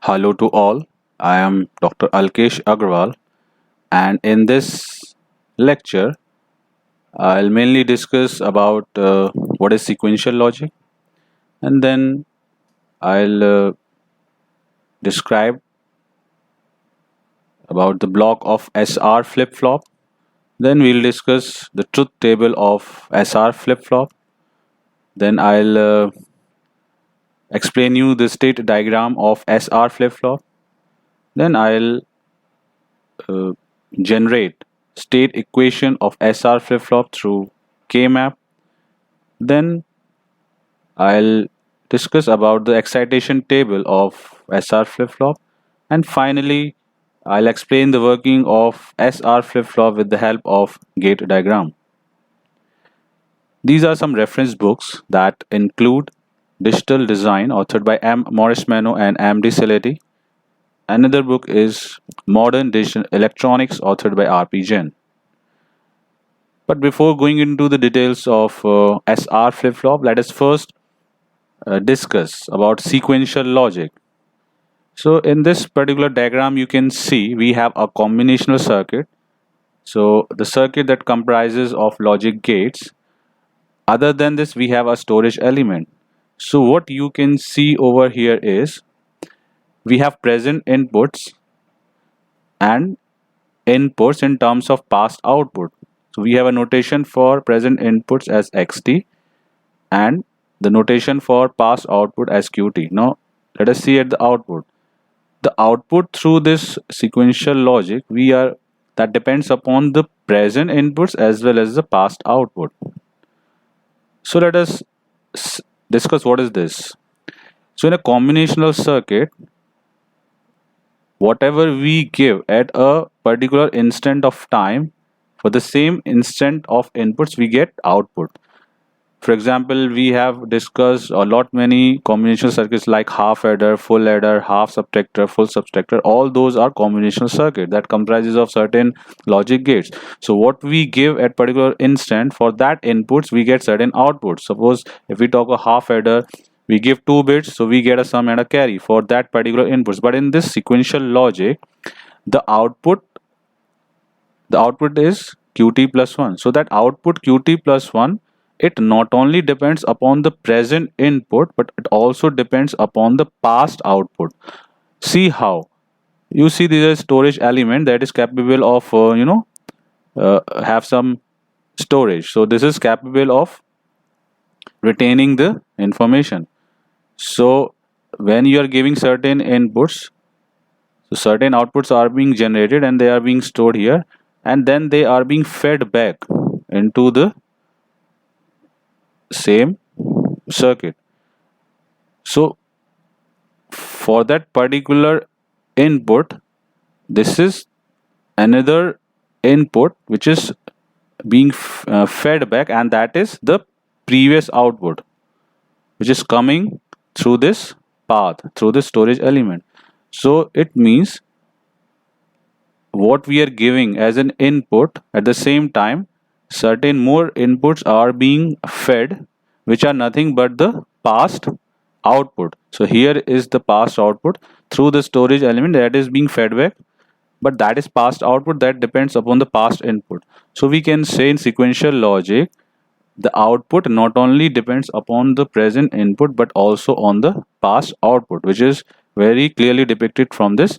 Hello to all. I am Dr. Alkesh Agrawal, and in this lecture, I'll mainly discuss about what is sequential logic, and then I'll describe about the block of SR flip-flop. Then we'll discuss the truth table of SR flip-flop. Then I'll explain you the state diagram of SR flip-flop. Then I'll uh, generate state equation of SR flip-flop through K-map. Then I'll discuss about the excitation table of SR flip-flop, and finally I'll explain the working of SR flip-flop with the help of gate diagram. These are some reference books that include Digital Design authored by M. Morris Mano and M. D. Saletti. Another book is Modern Digital Electronics authored by R. P. Jain. But before going into the details of SR flip-flop, let us first discuss about sequential logic. So in this particular diagram you can see we have a combinational circuit. So the circuit that comprises of logic gates. Other than this we have a storage element. So what you can see over here is we have present inputs and inputs in terms of past output. So we have a notation for present inputs as xt and the notation for past output as qt. Now let us see at the output. The output through this sequential logic that depends upon the present inputs as well as the past output. So let us discuss what is this. So in a combinational circuit, whatever we give at a particular instant of time, for the same instant of inputs we get output. For example, we have discussed a lot many combinational circuits like half adder, full adder, half subtractor, full subtractor. All those are combinational circuit that comprises of certain logic gates. So what we give at particular instant, for that inputs we get certain outputs. Suppose if we talk a half adder, we give 2 bits, so we get a sum and a carry for that particular inputs. But in this sequential logic, the output is qt plus 1. So that output qt plus 1, it not only depends upon the present input but it also depends upon the past output. See how? You see this is a storage element that is capable of have some storage. So this is capable of retaining the information. So when you are giving certain inputs, so certain outputs are being generated and they are being stored here, and then they are being fed back into the same circuit. So for that particular input, this is another input which is being fed back, and that is the previous output which is coming through this path, through the storage element. So it means what we are giving as an input, at the same time certain more inputs are being fed which are nothing but the past output. So here is the past output through the storage element that is being fed back, but that is past output that depends upon the past input. So we can say in sequential logic the output not only depends upon the present input but also on the past output, which is very clearly depicted from this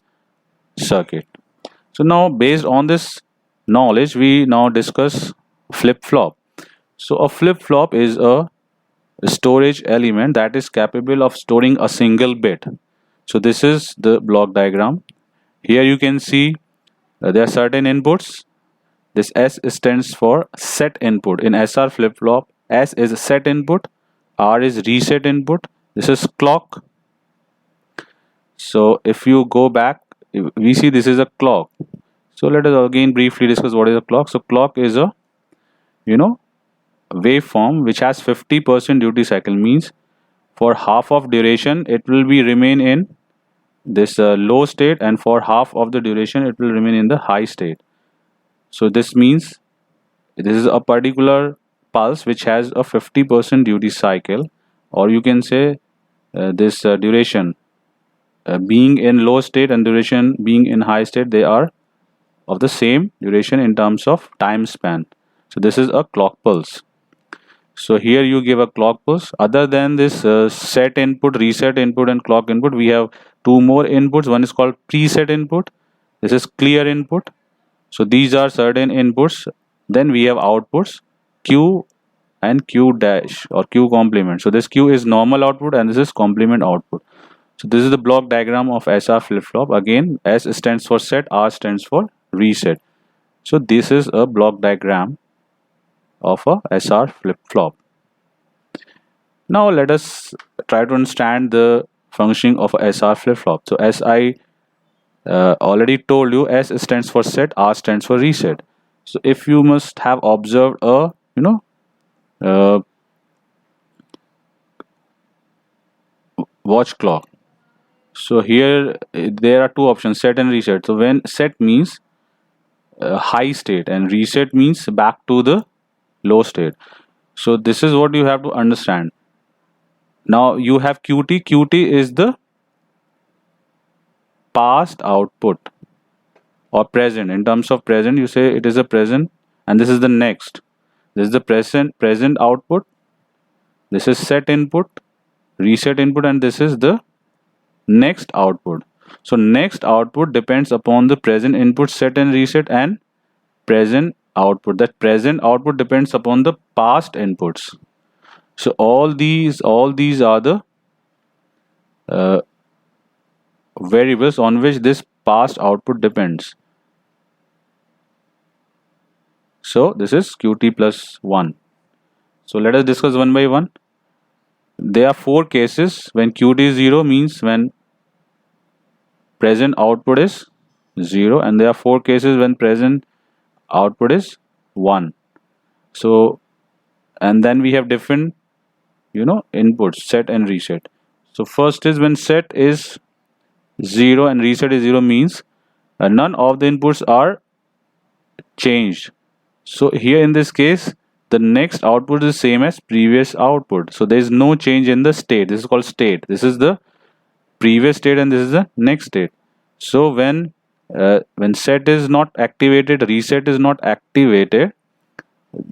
circuit. So now based on this knowledge we now discuss flip-flop. So a flip-flop is a storage element that is capable of storing a single bit. So this is the block diagram. Here you can see there are certain inputs. This S stands for set input. In SR flip-flop, S is set input, R is reset input, this is clock. So if you go back, we see this is a clock. So let us again briefly discuss what is a clock. So clock is a waveform which has 50% duty cycle, means for half of duration it will be remain in this low state, and for half of the duration it will remain in the high state. So this means this is a particular pulse which has a 50% duty cycle, or you can say this duration being in low state and duration being in high state, they are of the same duration in terms of time span. So this is a clock pulse. So here you give a clock pulse. Other than this set input, reset input and clock input, we have two more inputs. One is called preset input. This is clear input. So these are certain inputs. Then we have outputs Q and Q dash or Q complement. So this Q is normal output and this is complement output. So this is the block diagram of SR flip-flop. Again, S stands for set, R stands for reset. So this is a block diagram of a SR flip-flop. Now let us try to understand the functioning of a SR flip-flop. So as I already told you, S stands for set, R stands for reset. So if you must have observed a watch clock. So here there are two options, set and reset. So when set means high state and reset means back to the low state. So this is what you have to understand. Now you have QT. QT is the past output or present. In terms of present, you say it is a present, and this is the next. This is the present output. This is set input, reset input, and this is the next output. So next output depends upon the present input, set and reset, and present output. That present output depends upon the past inputs. So all these are the variables on which this past output depends. So this is QT plus 1. So let us discuss one by one. There are 4 cases when QT is 0, means when present output is 0, and there are 4 cases when present output is 1. So, and then we have different inputs, set and reset. So first is when set is 0 and reset is 0, means none of the inputs are changed. So here in this case, the next output is same as previous output. So there is no change in the state. This is called state. This is the previous state and this is the next state. So when set is not activated, reset is not activated,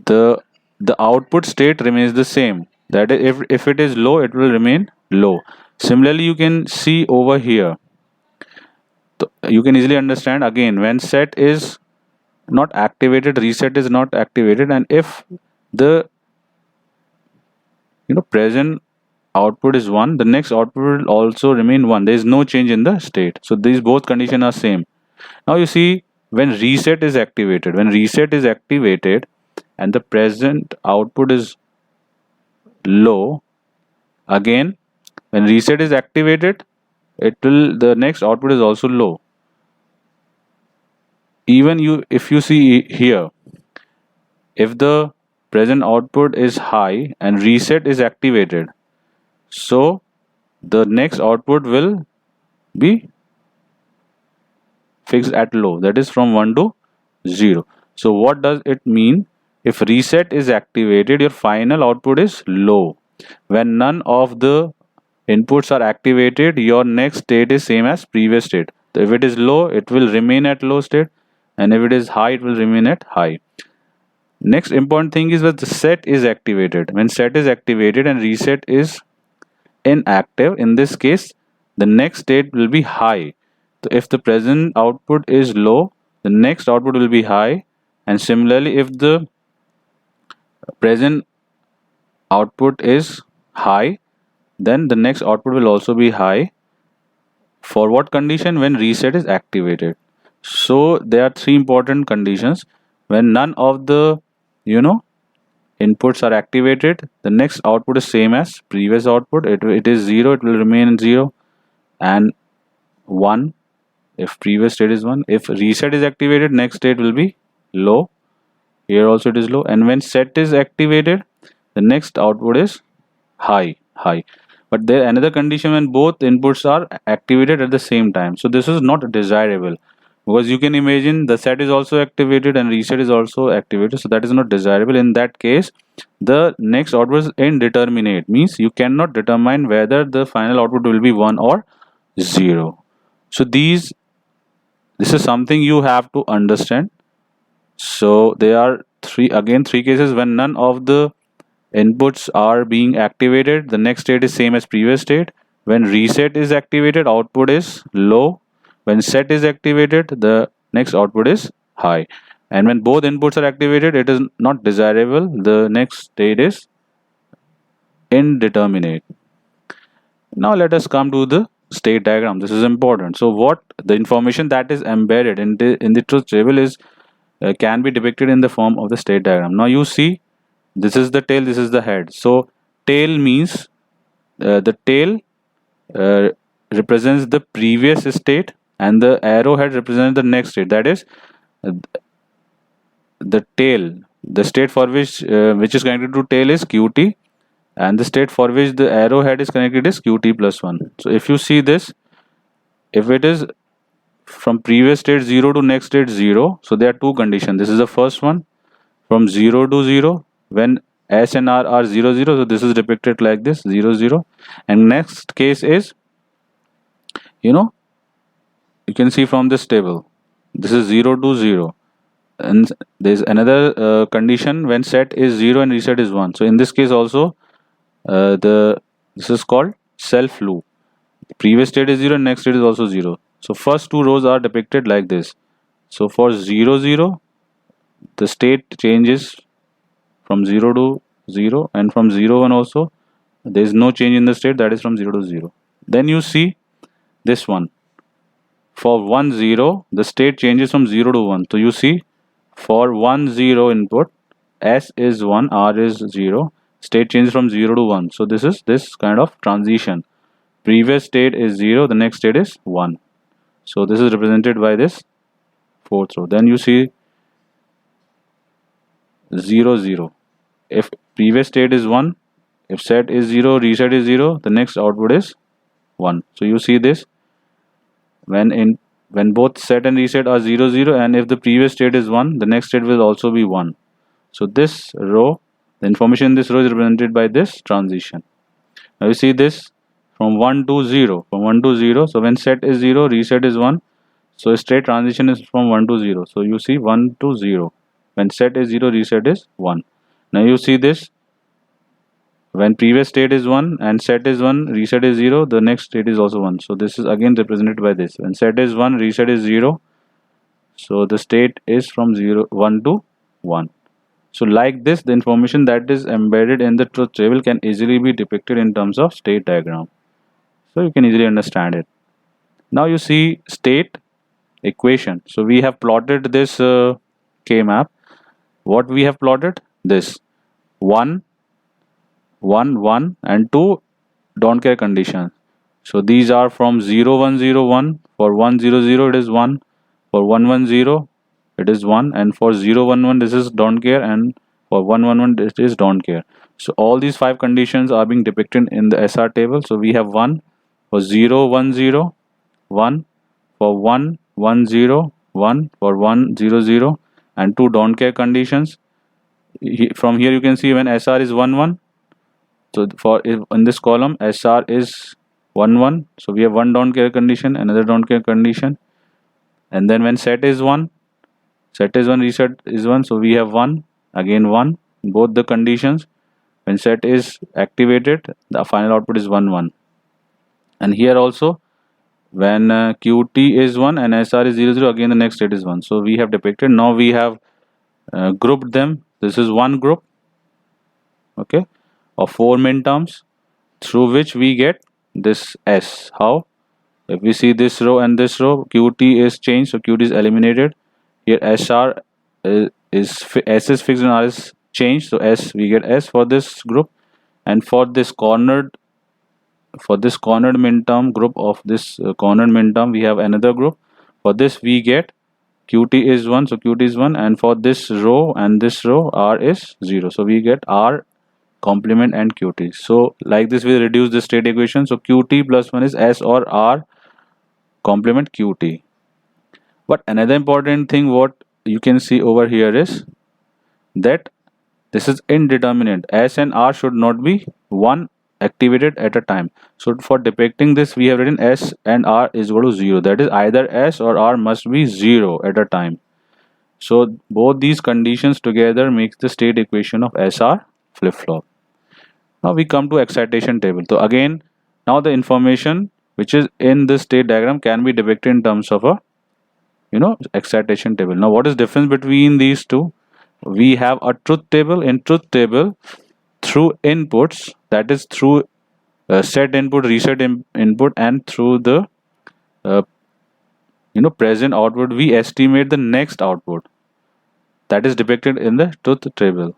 the output state remains the same. That is, if it is low, it will remain low. Similarly, you can see over here. So you can easily understand again, when set is not activated, reset is not activated, and if the present output is 1, the next output will also remain 1. There is no change in the state. So these both conditions are same. Now you see, when reset is activated, and the present output is low, again when reset is activated, the next output is also low. Even if you see here, if the present output is high and reset is activated, so the next output will be fixed at low, that is from 1 to 0. So what does it mean? If reset is activated, your final output is low. When none of the inputs are activated, your next state is same as previous state. So if it is low, it will remain at low state, and if it is high, it will remain at high. Next important thing is that the set is activated. When set is activated and reset is inactive, in this case the next state will be high. So if the present output is low, the next output will be high, and similarly if the present output is high, then the next output will also be high. For what condition? When reset is activated. So there are 3 important conditions. When none of the inputs are activated, the next output is same as previous output. It is 0, it will remain 0, and 1 if previous state is 1. If reset is activated, next state will be low. Here also it is low. And when set is activated, the next output is high. But there another condition when both inputs are activated at the same time. So this is not desirable, because you can imagine the set is also activated and reset is also activated, so that is not desirable. In that case, the next output is indeterminate, means you cannot determine whether the final output will be 1 or 0. So this is something you have to understand. So there are three cases when none of the inputs are being activated. The next state is same as previous state. When reset is activated, output is low. When set is activated, the next output is high. And when both inputs are activated, it is not desirable. The next state is indeterminate. Now let us come to the state diagram. This is important. So what the information that is embedded in the truth table is can be depicted in the form of the state diagram. Now you see, this is the tail, this is the head. So tail means the tail uh, represents the previous state, and the arrowhead represents the next state. That is the tail. The state for which is connected to tail is qt, and the state for which the arrowhead is connected is qt plus 1. So if you see this, if it is from previous state 0 to next state 0, so there are two conditions. This is the first one, from 0 to 0, when s and r are 0 0, so this is depicted like this, 0 0. And next case is, you know, you can see from this table, this is 0 to 0, and there is another condition when set is 0 and reset is 1. So in this case also, this is called self loop. Previous state is 0 and next state is also 0. So first two rows are depicted like this. So for 0 0, the state changes from 0 to 0, and from 0 1 also there is no change in the state, that is from 0 to 0. Then you see this one, for 1 0, the state changes from 0 to 1. So you see, for 1 0 input, s is 1, r is 0, state changes from 0 to 1. So this is this kind of transition. Previous state is 0, the next state is 1. So this is represented by this fourth row. Then you see 0 0. If previous state is 1, if set is 0, reset is 0, the next output is 1. So you see this, when both set and reset are 0 0, and if the previous state is 1, the next state will also be 1. So this row, the information in this row is represented by this transition. Now you see this, from 1 to 0, from 1 to 0, so when set is 0, reset is 1, so state transition is from 1 to 0. So you see 1 to 0, when set is 0, reset is 1. Now you see this, when previous state is 1 and set is 1, reset is 0, the next state is also 1. So this is again represented by this, when set is 1, reset is 0, so the state is from 1 to 1. So like this, the information that is embedded in the truth table can easily be depicted in terms of state diagram. So you can easily understand it. Now you see state equation. So we have plotted this K-map. What we have plotted? This 1, 1, 1 and 2 don't care conditions. So these are from 0 1 0 1. For 1 0 0 it is 1. For 1 1 0 it is 1. And for 0 1 1 this is don't care. And for 1 1 1 it is don't care. So all these 5 conditions are being depicted in the SR table. So we have 1 for 0 1 0, 1 for 1 1 0, 1 for 1 0 0, and 2 don't care conditions. From here you can see when SR is 1 1. So for in this column SR is 1 1. So we have one don't care condition, another don't care condition. And then when set is 1, set is 1, reset is 1. So we have 1, again 1, both the conditions. When set is activated, the final output is 1 1. And here also, when qt is 1 and sr is 0 0, again the next state is 1. So we have depicted. Now we have grouped them. This is one group, okay, of 4 min terms, through which we get this s. How? If we see this row and this row, qt is changed, so qt is eliminated. Here sr s is fixed and r is changed, so s, we get s for this group. And for this cornered min term group of this cornered min term, we have another group. For this we get qt is 1, so qt is 1, and for this row and this row r is 0, so we get r complement and qt. So like this we reduce the state equation. So qt plus 1 is s or r complement qt. But another important thing what you can see over here is that this is indeterminate. S and R should not be 1 activated at a time. So for depicting this, we have written S and R is equal to 0. That is, either S or R must be 0 at a time. So both these conditions together makes the state equation of SR flip-flop. Now we come to excitation table. So again, now the information which is in this state diagram can be depicted in terms of a excitation table. Now what is difference between these two? We have a truth table. In truth table, through inputs, that is through set input, reset input, and through the uh, present output, we estimate the next output. That is depicted in the truth table.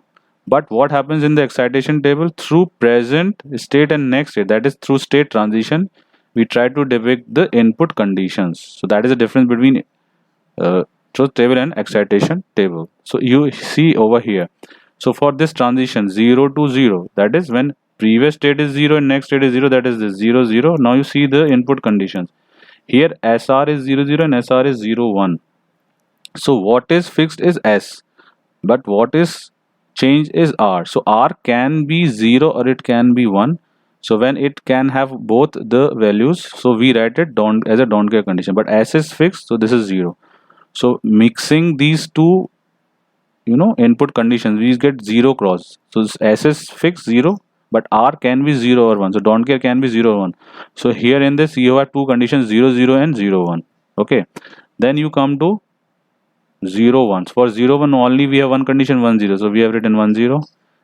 But what happens in the excitation table? Through present state and next state, that is through state transition, we try to depict the input conditions. So that is the difference between truth table and excitation table. So you see over here. So for this transition 0 to 0, that is when previous state is 0 and next state is 0, that is the 0 0. Now you see the input conditions. Here SR is 0 0 and SR is 0 1. So what is fixed is S, but what is changed is R. So R can be 0 or it can be 1. So when it can have both the values, so we write it as a don't care condition. But S is fixed, so this is 0. So mixing these two input conditions, we get 0 cross. So this S is fixed 0, but R can be 0 or 1. So don't care can be 0 or 1. So here in this you have two conditions, 0 0 and 0 1. Okay, then you come to 0 1. For 0 1 only we have one condition, 1 0. So we have written 1 0.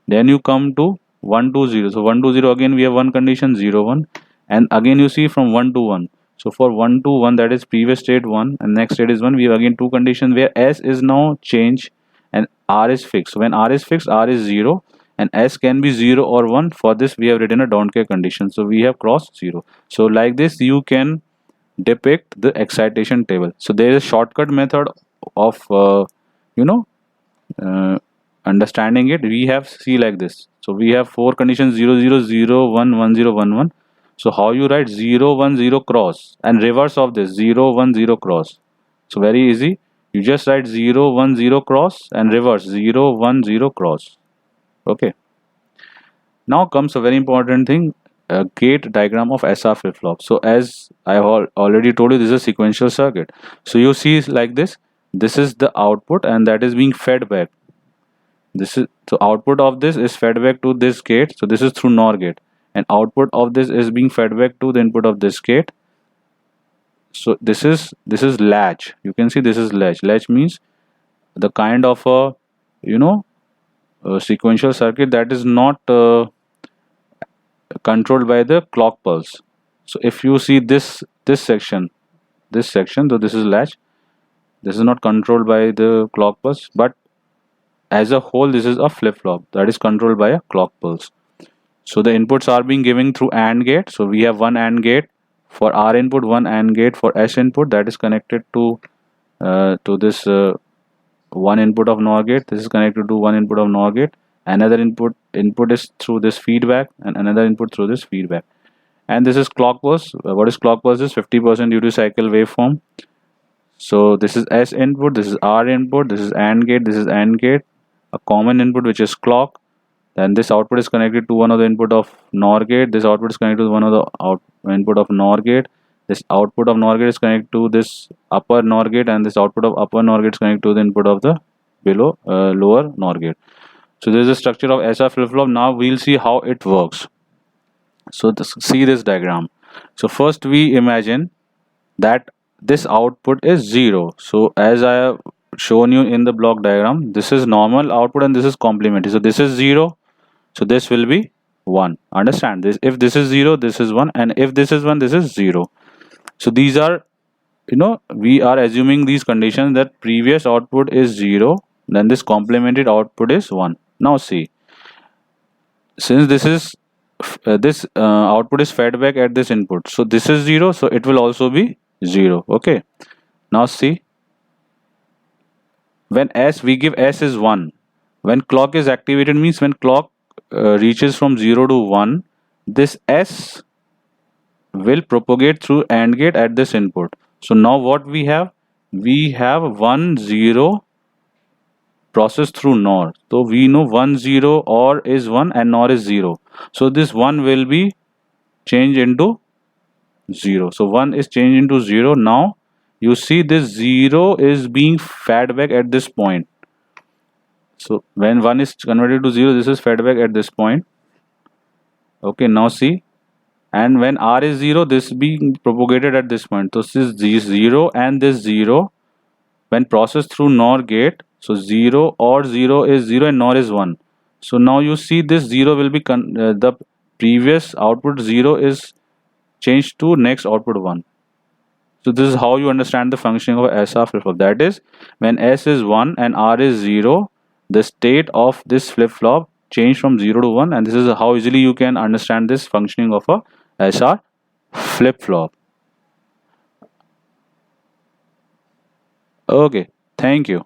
Then you come to 1 2 0. So 1 2 0 again we have one condition, 0 1. And again you see from 1 to 1. So for 1 to 1, that is previous state 1 and next state is 1, we have again two conditions where S is now changed and R is fixed. So when R is fixed, R is 0 and S can be 0 or 1. For this we have written a don't care condition. So we have crossed 0. So like this you can depict the excitation table. So there is a shortcut method of understanding it. We have see like this. So we have four conditions, 0 0 0 1 1 0 1 1. So how you write 0 1 0 cross and reverse of this 0 1 0 cross? So very easy. You just write 0 1 0 cross and reverse 0 1 0 cross. Okay. Now comes a very important thing, a gate diagram of SR flip-flop. So as I already told you, this is a sequential circuit. So you see like this. This is the output and that is being fed back. This is so output of this is fed back to this gate. So this is through NOR gate. And output of this is being fed back to the input of this gate. So this is latch. You can see this is latch. Latch means the kind of a a sequential circuit that is not controlled by the clock pulse. So if you see this section, so this is latch. This is not controlled by the clock pulse, but as a whole this is a flip-flop that is controlled by a clock pulse. So the inputs are being given through AND gate. So we have one AND gate for R input, one AND gate for S input that is connected to this one input of NOR gate. This is connected to one input of NOR gate. Another input is through this feedback and another input through this feedback. And this is clock pulse. What is clock pulse? Is 50% duty cycle waveform. So this is S input, this is R input, this is AND gate, this is AND gate. A common input which is clock. Then this output is connected to one of the input of NOR gate. This output is connected to one of the input of NOR gate. This output of NOR gate is connected to this upper NOR gate, and this output of upper NOR gate is connected to the input of the lower NOR gate. So this is the structure of SR flip-flop. Now we'll see how it works. So see this diagram. So first we imagine that this output is 0. So as I have shown you in the block diagram, this is normal output and this is complementary. So this is 0. So this will be 1. Understand this? If this is 0, this is 1, and if this is 1, this is 0. So these are, we are assuming these conditions that previous output is 0, then this complemented output is 1. Now see, since this is output is fed back at this input, so this is 0, so it will also be 0. Okay. Now see, when we give S is 1, when clock is activated means when clock reaches from 0 to 1, this S will propagate through AND gate at this input. So now what we have 1 0 process through NOR. So we know 1 0 OR is 1 and NOR is 0. So this 1 will be changed into 0. So 1 is changed into 0. Now you see this 0 is being fed back at this point. So when 1 is converted to 0, this is fed back at this point. Okay, now see. And when R is 0, this being propagated at this point. So this is 0 and this 0 when processed through NOR gate. So 0 or 0 is 0 and NOR is 1. So now you see this 0 will be the previous output 0 is changed to next output 1. So this is how you understand the functioning of SR flip-flop. That is, when S is 1 and R is 0, the state of this flip-flop change from 0 to 1, and this is how easily you can understand this functioning of a SR flip-flop. Okay, thank you.